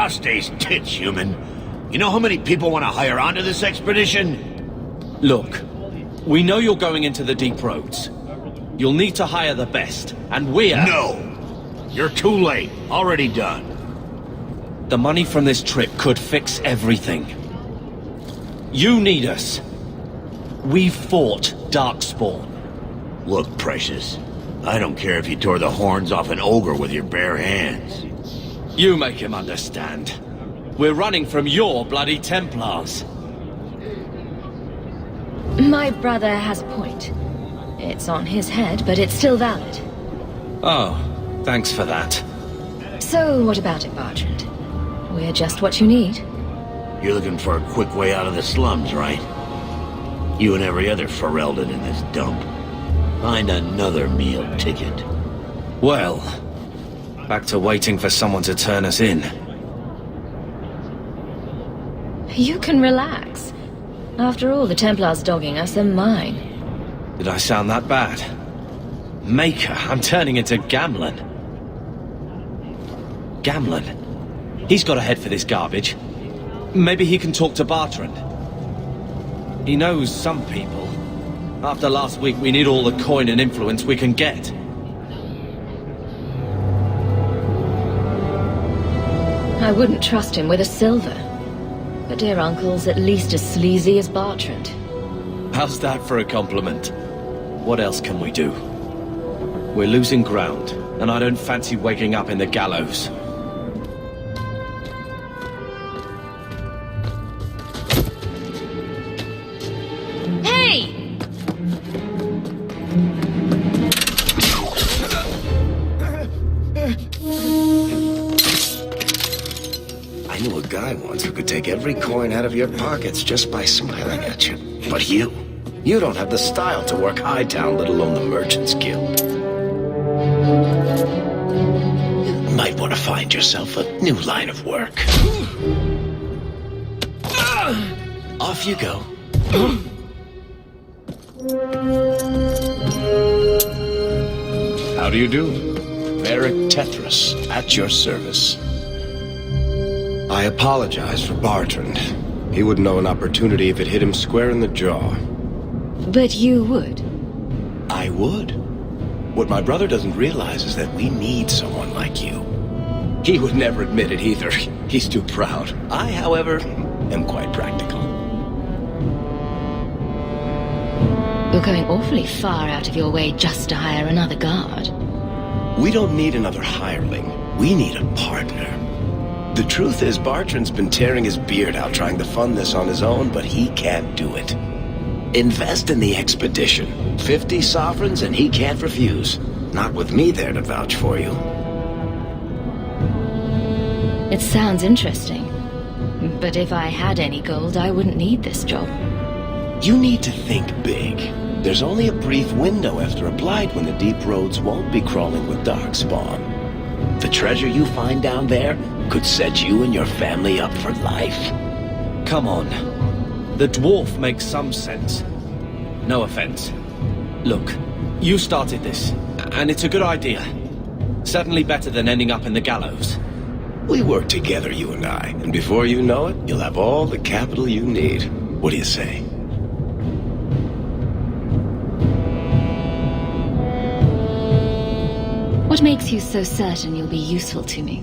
Asta's tits, human. You know how many people want to hire onto this expedition? Look, we know you're going into the deep roads. You'll need to hire the best, and we're... No! You're too late. Already done. The money from this trip could fix everything. You need us. We fought Darkspawn. Look, Precious. I don't care if you tore the horns off an ogre with your bare hands. You make him understand. We're running from your bloody Templars. My brother has a point. It's on his head, but it's still valid. Oh, thanks for that. So, what about it, Bertrand? We're just what you need. You're looking for a quick way out of the slums, right? You and every other Ferelden in this dump. Find another meal ticket. Well, back to waiting for someone to turn us in. You can relax. After all, the Templars dogging us are mine. Did I sound that bad? Maker, I'm turning into Gamlen. Gamlen? He's got a head for this garbage. Maybe he can talk to Bertrand. He knows some people. After last week, we need all the coin and influence we can get. I wouldn't trust him with a silver. But dear uncle's at least as sleazy as Bertrand. How's that for a compliment? What else can we do? We're losing ground, and I don't fancy waking up in the gallows. Hey! I knew a guy once who could take every coin out of your pockets just by smiling at you. But you don't have the style to work Hightown, let alone the Merchants Guild. You might want to find yourself a new line of work. Off you go. How do you do? Varric Tethras, at your service. I apologize for Bertrand. He wouldn't know an opportunity if it hit him square in the jaw. But you would. I would. What my brother doesn't realize is that we need someone like you. He would never admit it either. He's too proud. I, however, am quite practical. You're going awfully far out of your way just to hire another guard. We don't need another hireling. We need a partner. The truth is, Bertrand's been tearing his beard out trying to fund this on his own, but he can't do it. Invest in the expedition. 50 sovereigns and he can't refuse. Not with me there to vouch for you. It sounds interesting. But if I had any gold, I wouldn't need this job. You need to think big. There's only a brief window after a blight when the deep roads won't be crawling with darkspawn. The treasure you find down there could set you and your family up for life. Come on. The dwarf makes some sense. No offense. Look, you started this, and it's a good idea. Certainly better than ending up in the gallows. We work together, you and I, and before you know it, you'll have all the capital you need. What do you say? What makes you so certain you'll be useful to me?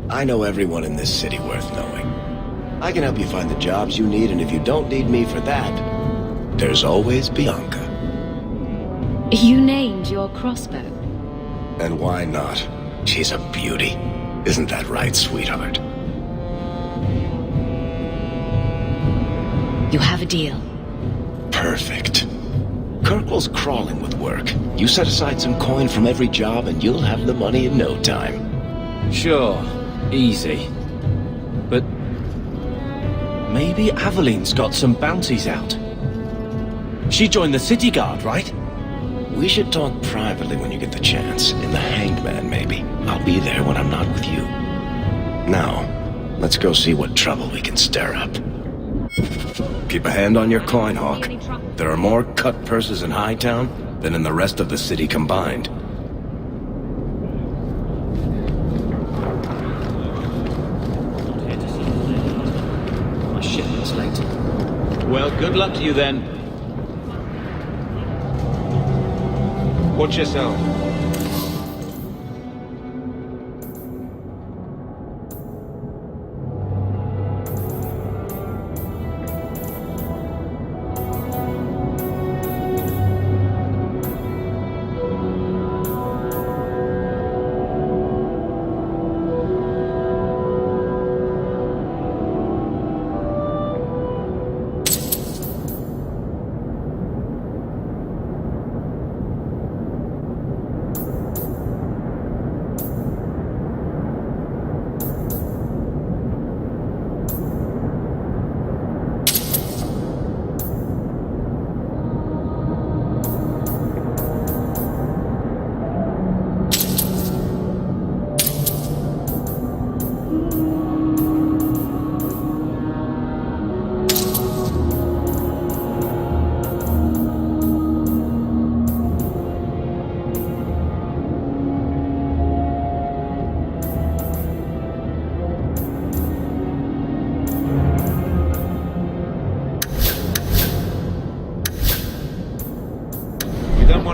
I know everyone in this city worth knowing. I can help you find the jobs you need, and if you don't need me for that, there's always Bianca. You named your crossbow. And why not? She's a beauty. Isn't that right, sweetheart? You have a deal. Perfect. Kirkwall's crawling with work. You set aside some coin from every job and you'll have the money in no time. Sure, easy. But maybe Aveline's got some bounties out. She joined the city guard, right? We should talk privately when you get the chance. In the Hanged Man, maybe. I'll be there when I'm not with you. Now, let's go see what trouble we can stir up. Keep a hand on your coin, Hawk. There are more cut purses in Hightown than in the rest of the city combined. Well, good luck to you then. Watch yourself.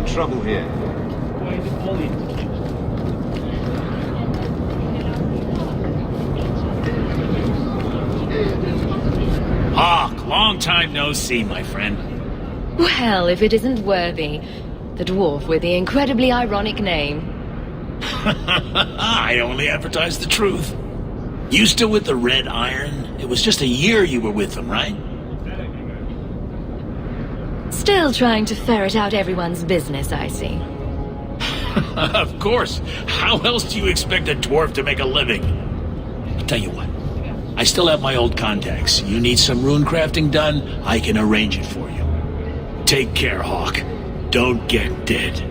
Trouble here. Hawk, long time no see, my friend. Well, if it isn't Worthy, the dwarf with the incredibly ironic name. I only advertise the truth. You still with the Red Iron? It was just a year you were with them, right? Still trying to ferret out everyone's business, I see. Of course. How else do you expect a dwarf to make a living? I'll tell you what. I still have my old contacts. You need some rune crafting done, I can arrange it for you. Take care, Hawk. Don't get dead.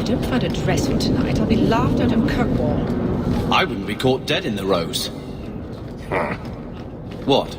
don't find a dress for tonight, I'll be laughed out of Kirkwall. I wouldn't be caught dead in the rose. What?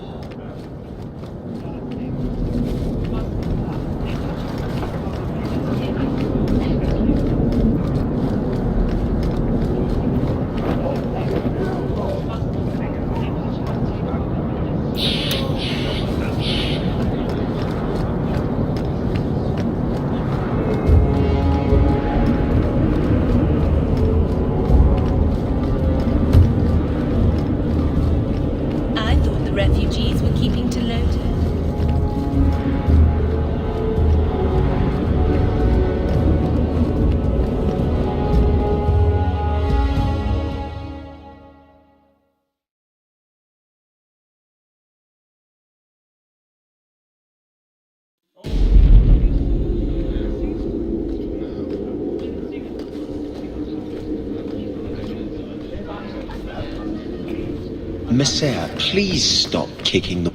Refugees were keeping to Lota. Messiah, please stop kicking the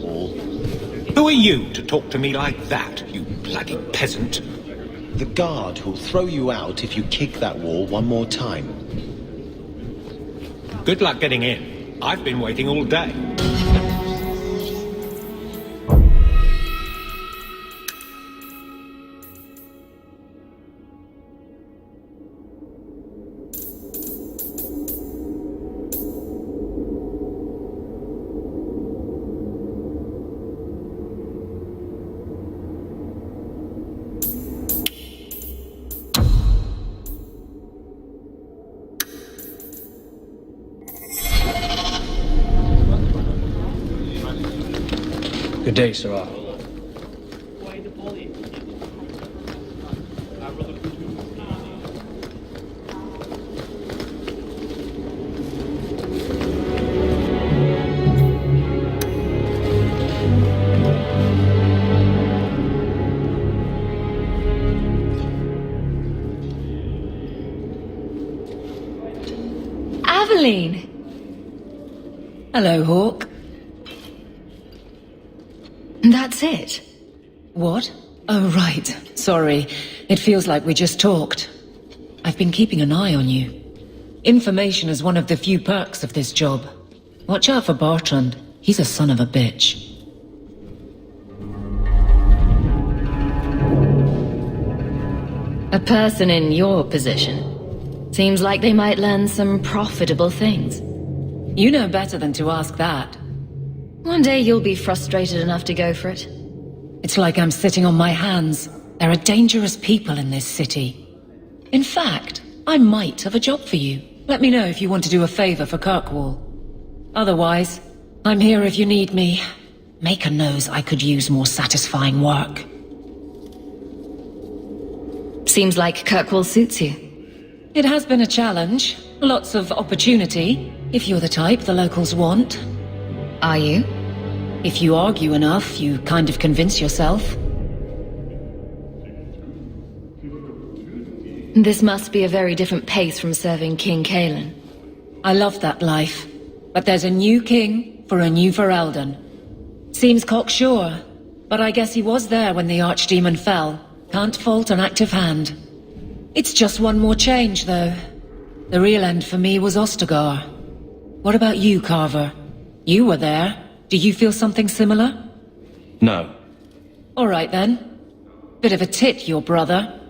wall. Who are you to talk to me like that, you bloody peasant? The guard who'll throw you out if you kick that wall one more time. Good luck getting in. I've been waiting all day. Good day, Sarah. Aveline! Hello, Hawk. That's it? What? Oh, right. Sorry. It feels like we just talked. I've been keeping an eye on you. Information is one of the few perks of this job. Watch out for Bartrand. He's a son of a bitch. A person in your position. Seems like they might learn some profitable things. You know better than to ask that. One day you'll be frustrated enough to go for it. It's like I'm sitting on my hands. There are dangerous people in this city. In fact, I might have a job for you. Let me know if you want to do a favor for Kirkwall. Otherwise, I'm here if you need me. Maker knows I could use more satisfying work. Seems like Kirkwall suits you. It has been a challenge. Lots of opportunity, if you're the type the locals want. Are you? If you argue enough, you kind of convince yourself. This must be a very different pace from serving King Kalen. I love that life. But there's a new king for a new Ferelden. Seems cocksure, but I guess he was there when the Archdemon fell. Can't fault an active hand. It's just one more change, though. The real end for me was Ostagar. What about you, Carver? You were there. Do you feel something similar? No. All right, then. Bit of a tit, your brother.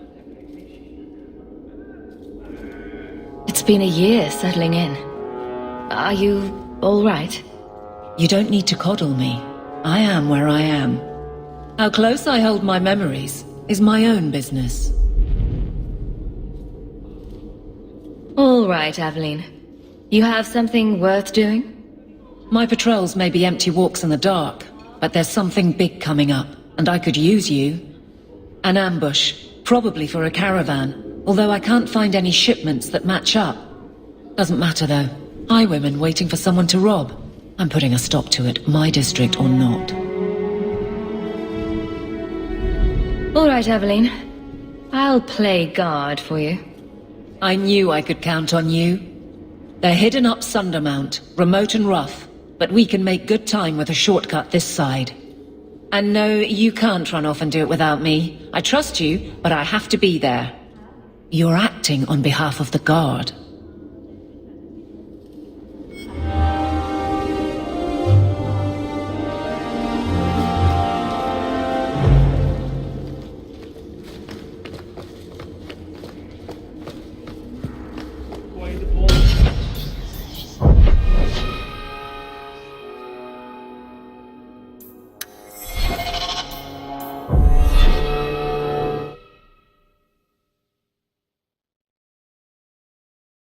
It's been a year settling in. Are you all right? You don't need to coddle me. I am where I am. How close I hold my memories is my own business. All right, Aveline. You have something worth doing? My patrols may be empty walks in the dark, but there's something big coming up, and I could use you. An ambush, probably for a caravan, although I can't find any shipments that match up. Doesn't matter though. Highwaymen waiting for someone to rob. I'm putting a stop to it, my district or not. All right, Aveline. I'll play guard for you. I knew I could count on you. They're hidden up Sundermount, remote and rough, but we can make good time with a shortcut this side. And no, you can't run off and do it without me. I trust you, but I have to be there. You're acting on behalf of the Guard.